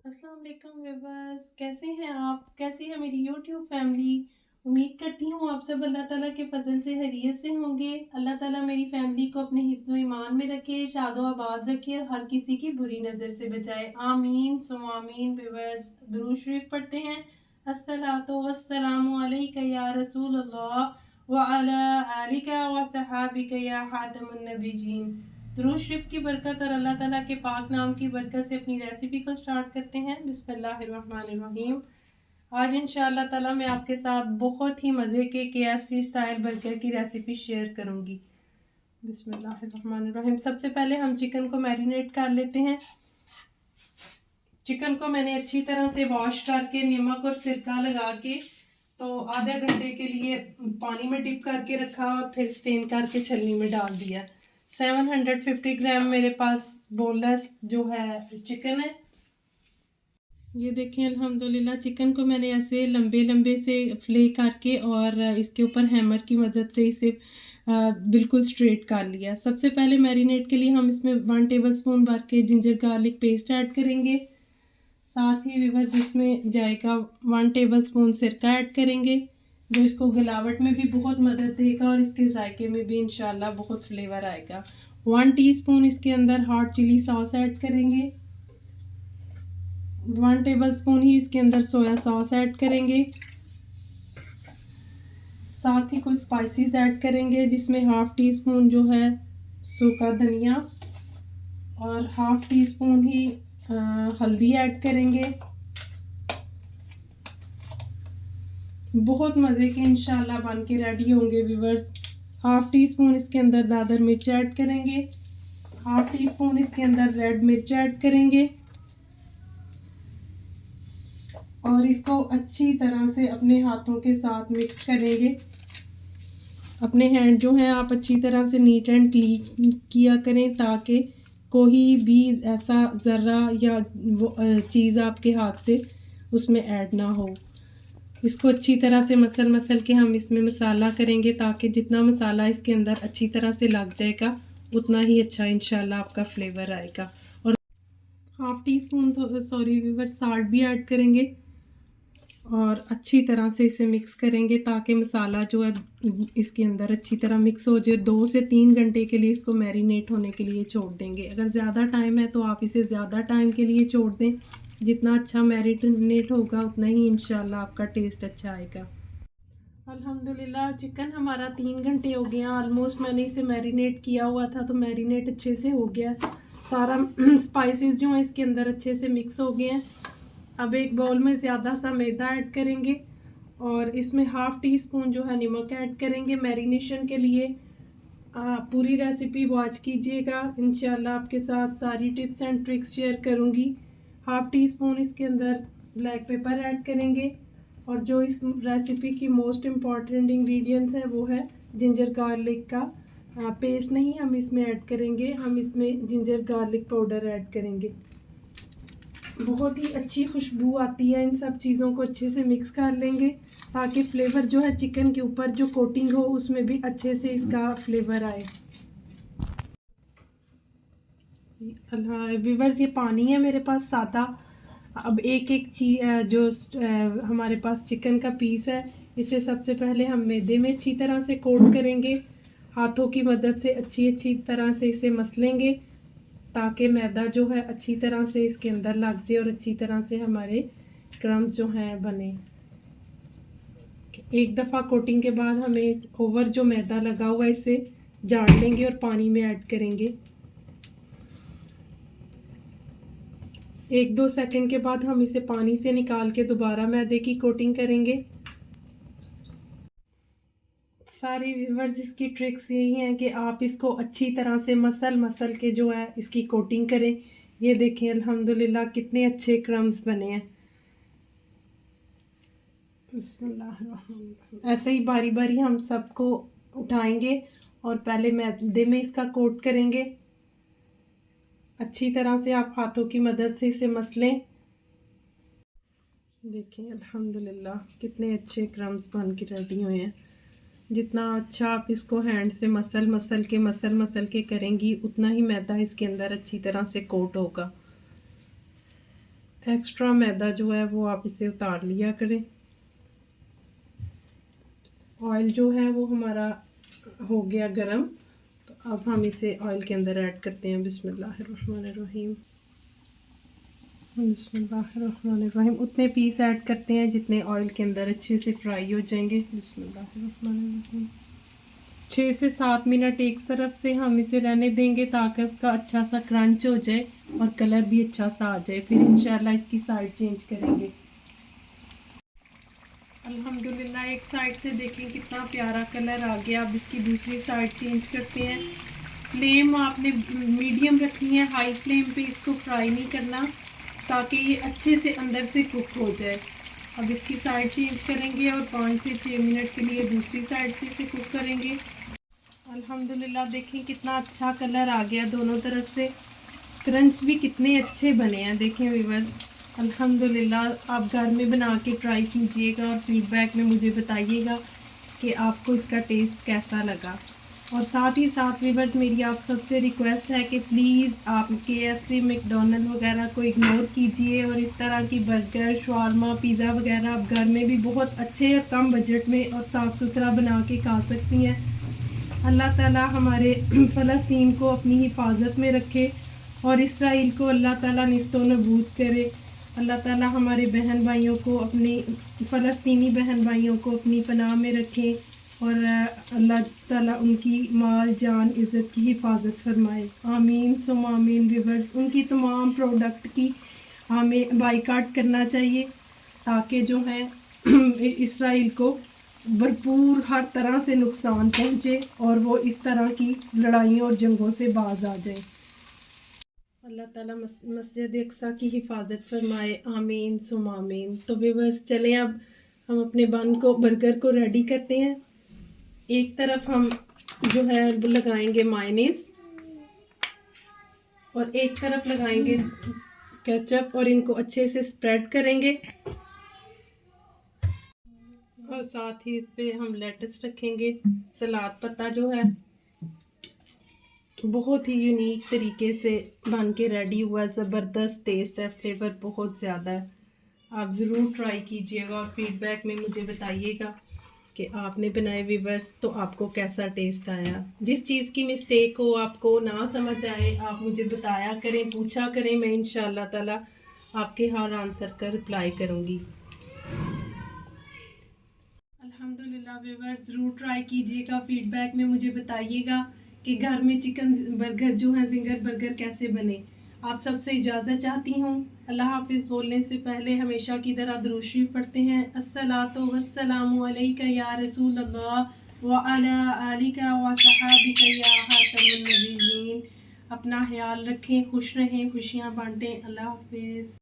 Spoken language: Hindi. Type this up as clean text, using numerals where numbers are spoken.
अस्सलाम वालेकुम व्यूअर्स, कैसे हैं आप? कैसी है मेरी यूट्यूब फैमिली? उम्मीद करती हूँ आप सब अल्लाह ताला के फजल से खैरियत से होंगे। अल्लाह ताला मेरी फैमिली को अपने हिफ्ज़ व ईमान में रखे, शादो आबाद रखे और हर किसी की बुरी नज़र से बचाए। आमीन सुम्मा आमीन। व्यूअर्स, दुरूद शरीफ पढ़ते हैं। अस्सलातु वस्सलामु अलैका या रसूल अल्लाह व अला आलिका व सहाबिका या खातमुन नबिय्यीन। दुरूद शरीफ की बरकत और अल्लाह ताला के पाक नाम की बरकत से अपनी रेसिपी को स्टार्ट करते हैं। बिस्मिल्लाहिर्रहमानिर्रहीम। आज इंशाअल्लाह ताला मैं आपके साथ बहुत ही मज़े के KFC स्टाइल बर्गर की रेसिपी शेयर करूंगी। बिस्मिल्लाहिर्रहमानिर्रहीम। सबसे पहले हम चिकन को मैरिनेट कर लेते हैं। चिकन को मैंने अच्छी तरह से वॉश करके नमक और सिरका लगा के तो आधे घंटे के लिए पानी में डिप करके रखा और फिर स्टेन करके छलनी में डाल दिया। 750 ग्राम मेरे पास बोनलेस जो है चिकन है। ये देखें, अल्हम्दुलिल्लाह चिकन को मैंने ऐसे लंबे लंबे से फ्ले करके और इसके ऊपर हैमर की मदद से इसे बिल्कुल स्ट्रेट कर लिया। सबसे पहले मैरिनेट के लिए हम इसमें 1 टेबलस्पून भर के जिंजर गार्लिक पेस्ट ऐड करेंगे। साथ ही व्यूअर्स जिसमें जाएगा 1 टेबलस्पून सिरका ऐड करेंगे, जो इसको गलावट में भी बहुत मदद देगा और इसके जायके में भी इंशाल्लाह बहुत फ्लेवर आएगा। 1 टीस्पून इसके अंदर हॉट चिली सॉस ऐड करेंगे। 1 टेबलस्पून ही इसके अंदर सोया सॉस ऐड करेंगे। साथ ही कुछ स्पाइसेस ऐड करेंगे, जिसमें 1/2 टीस्पून जो है सूखा धनिया और 1/2 टीस्पून ही हल्दी ऐड करेंगे। बहुत मज़े के इंशाल्लाह बन के रेडी होंगे व्यूवर्स। 1/2 टीस्पून इसके अंदर दादर मिर्च ऐड करेंगे। 1/2 टीस्पून इसके अंदर रेड मिर्च ऐड करेंगे और इसको अच्छी तरह से अपने हाथों के साथ मिक्स करेंगे। अपने हैंड जो हैं आप अच्छी तरह से नीट एंड क्लीन किया करें, ताकि कोई भी ऐसा ज़र्रा या चीज़ आपके हाथ से उसमें ऐड ना हो। इसको अच्छी तरह से मसल के हम इसमें मसाला करेंगे, ताकि जितना मसाला इसके अंदर अच्छी तरह से लग जाएगा उतना ही अच्छा इंशाल्लाह आपका फ्लेवर आएगा। और 1/2 टीस्पून सॉरी व्यूअर साल्ट भी ऐड करेंगे और अच्छी तरह से इसे मिक्स करेंगे, ताकि मसाला जो है इसके अंदर अच्छी तरह मिक्स हो जाए। 2 से 3 घंटे के लिए इसको मैरिनेट होने के लिए छोड़ देंगे। अगर ज़्यादा टाइम है तो आप इसे ज़्यादा टाइम के लिए छोड़ दें। जितना अच्छा मैरिनेट होगा उतना ही इंशाल्लाह आपका टेस्ट अच्छा आएगा। अल्हम्दुलिल्लाह चिकन हमारा 3 घंटे हो गया ऑलमोस्ट। मैंने इसे मैरिनेट किया हुआ था तो मैरिनेट अच्छे से हो गया। सारा स्पाइसेस जो हैं इसके अंदर अच्छे से मिक्स हो गए हैं। अब एक बाउल में ज़्यादा सा मैदा ऐड करेंगे और इसमें 1/2 टीस्पून जो है नमक ऐड करेंगे मैरिनेशन के लिए। पूरी रेसिपी वॉच कीजिएगा, इंशाल्लाह आपके साथ सारी टिप्स एंड ट्रिक्स शेयर करूँगी। 1/2 टीस्पून इसके अंदर ब्लैक पेपर ऐड करेंगे और जो इस रेसिपी की मोस्ट इम्पॉर्टेंट इंग्रेडिएंट्स हैं वो है जिंजर गार्लिक का पेस्ट नहीं हम इसमें ऐड करेंगे, हम इसमें जिंजर गार्लिक पाउडर ऐड करेंगे। बहुत ही अच्छी खुशबू आती है। इन सब चीज़ों को अच्छे से मिक्स कर लेंगे, ताकि फ्लेवर जो है चिकन के ऊपर जो कोटिंग हो उसमें भी अच्छे से इसका फ्लेवर आए। व्यूअर्स ये पानी है मेरे पास सादा। अब एक एक चीज जो हमारे पास चिकन का पीस है, इसे सबसे पहले हम मैदे में अच्छी तरह से कोट करेंगे। हाथों की मदद से अच्छी तरह से इसे मसलेंगे, ताकि मैदा जो है अच्छी तरह से इसके अंदर लग जाए और अच्छी तरह से हमारे क्रम्स जो हैं बने। एक दफ़ा कोटिंग के बाद हमें ओवर जो मैदा लगा हुआ है इसे झाड़ लेंगे और पानी में ऐड करेंगे। 1-2 सेकंड के बाद हम इसे पानी से निकाल के दोबारा मैदे की कोटिंग करेंगे। सारी व्यूअर्स इसकी ट्रिक्स यही हैं कि आप इसको अच्छी तरह से मसल के जो है इसकी कोटिंग करें। ये देखें अल्हम्दुलिल्लाह कितने अच्छे क्रम्स बने हैं। बिस्मिल्लाह। ऐसे ही बारी बारी हम सबको उठाएंगे और पहले मैदे में इसका कोट करेंगे। अच्छी तरह से आप हाथों की मदद से इसे मसलें। देखिए अल्हम्दुलिल्लाह कितने अच्छे क्रम्स बन के रेडी हुए हैं। जितना अच्छा आप इसको हैंड से मसल के करेंगी, उतना ही मैदा इसके अंदर अच्छी तरह से कोट होगा। एक्स्ट्रा मैदा जो है वो आप इसे उतार लिया करें। ऑयल जो है वो हमारा हो गया गरम, तो अब हम इसे ऑयल के अंदर ऐड करते हैं। बिस्मिल्लाहिर्रहमानिर्रहीम, बिस्मिल्लाहिर्रहमानिर्रहीम। उतने पीस ऐड करते हैं जितने ऑयल के अंदर अच्छे से फ्राई हो जाएंगे। बिस्मिल्लाहिर्रहमानिर्रहीम। 6 से 7 मिनट एक तरफ से हम इसे रहने देंगे ताकि उसका अच्छा सा क्रंच हो जाए और कलर भी अच्छा सा आ जाए। फिर इंशाल्लाह इसकी साइड चेंज करेंगे। अल्हम्दुलिल्लाह एक साइड से देखें कितना प्यारा कलर आ गया। अब इसकी दूसरी साइड चेंज करते हैं। फ्लेम आपने मीडियम रखनी है, हाई फ्लेम पे इसको फ्राई नहीं करना ताकि ये अच्छे से अंदर से कुक हो जाए। अब इसकी साइड चेंज करेंगे और 5 से 6 मिनट के लिए दूसरी साइड से इसे कुक करेंगे। अल्हम्दुलिल्लाह देखें कितना अच्छा कलर आ गया दोनों तरफ से। क्रंच भी कितने अच्छे बने हैं देखें व्यूअर्स। अल्हम्दुलिल्लाह आप घर में बना के ट्राई कीजिएगा और फीडबैक में मुझे बताइएगा कि आपको इसका टेस्ट कैसा लगा। और साथ ही साथ व्यूअर्स मेरी आप सबसे रिक्वेस्ट है कि प्लीज़ आप KFC मैकडॉनल्ड वगैरह को इग्नोर कीजिए और इस तरह की बर्गर, शवारमा, पिज़्ज़ा वगैरह आप घर में भी बहुत अच्छे और कम बजट में और साफ़ सुथरा बना के खा सकती हैं। अल्लाह ताला हमारे फ़लस्तीन को अपनी हिफाजत में रखे और इसराइल को अल्लाह ताला निस्तो नबूद करे। अल्लाह ताला हमारे बहन भाइयों को, अपनी फ़लस्तीनी बहन भाइयों को अपनी पनाह में रखे और अल्लाह ताला उनकी माल जान इज़्ज़त की हिफाजत फरमाए। आमीन सुम आमीन। व्यूअर्स उनकी तमाम प्रोडक्ट की हमें बाइकाट करना चाहिए ताकि जो है इसराइल को भरपूर हर तरह से नुकसान पहुँचे और वो इस तरह की लड़ाइयों और जंगों से बाज आ जाए। अल्लाह ताला मस्जिद अक्सा की हिफाजत फरमाए। आमीन सुम आमीन। तो व्यूअर्स चलें अब हम अपने बर्गर को रेडी करते हैं। एक तरफ हम जो है वो लगाएंगे मायोनीज और एक तरफ लगाएंगे केचप और इनको अच्छे से स्प्रेड करेंगे और साथ ही इस पे हम लेटस रखेंगे। सलाद पत्ता जो है बहुत ही यूनिक तरीके से बन के रेडी हुआ है। ज़बरदस्त टेस्ट है, फ्लेवर बहुत ज़्यादा है। आप ज़रूर ट्राई कीजिएगा और फीडबैक में मुझे बताइएगा कि आपने बनाए व्यूअर्स तो आपको कैसा टेस्ट आया। जिस चीज़ की मिस्टेक हो, आपको ना समझ आए, आप मुझे बताया करें, पूछा करें। मैं इंशाल्लाह ताला आपके हर आंसर का रिप्लाई करूँगी। अल्हम्दुलिल्लाह व्यूअर्स ज़रूर ट्राई कीजिएगा, फीडबैक में मुझे बताइएगा कि घर में चिकन बर्गर जो है जिंगर बर्गर कैसे बने। आप सबसे इजाज़त चाहती हूँ। अल्लाह हाफिज़ बोलने से पहले हमेशा की तरह दुरूद शरीफ पढ़ते हैं। अस्सलातु वस्सलामु अलैका या रसूल अल्लाह व अला आलिका व सहाबिका या खातमुन नबिय्यीन। अपना ख्याल रखें, खुश रहें, खुशियाँ बांटें। अल्लाह हाफिज़।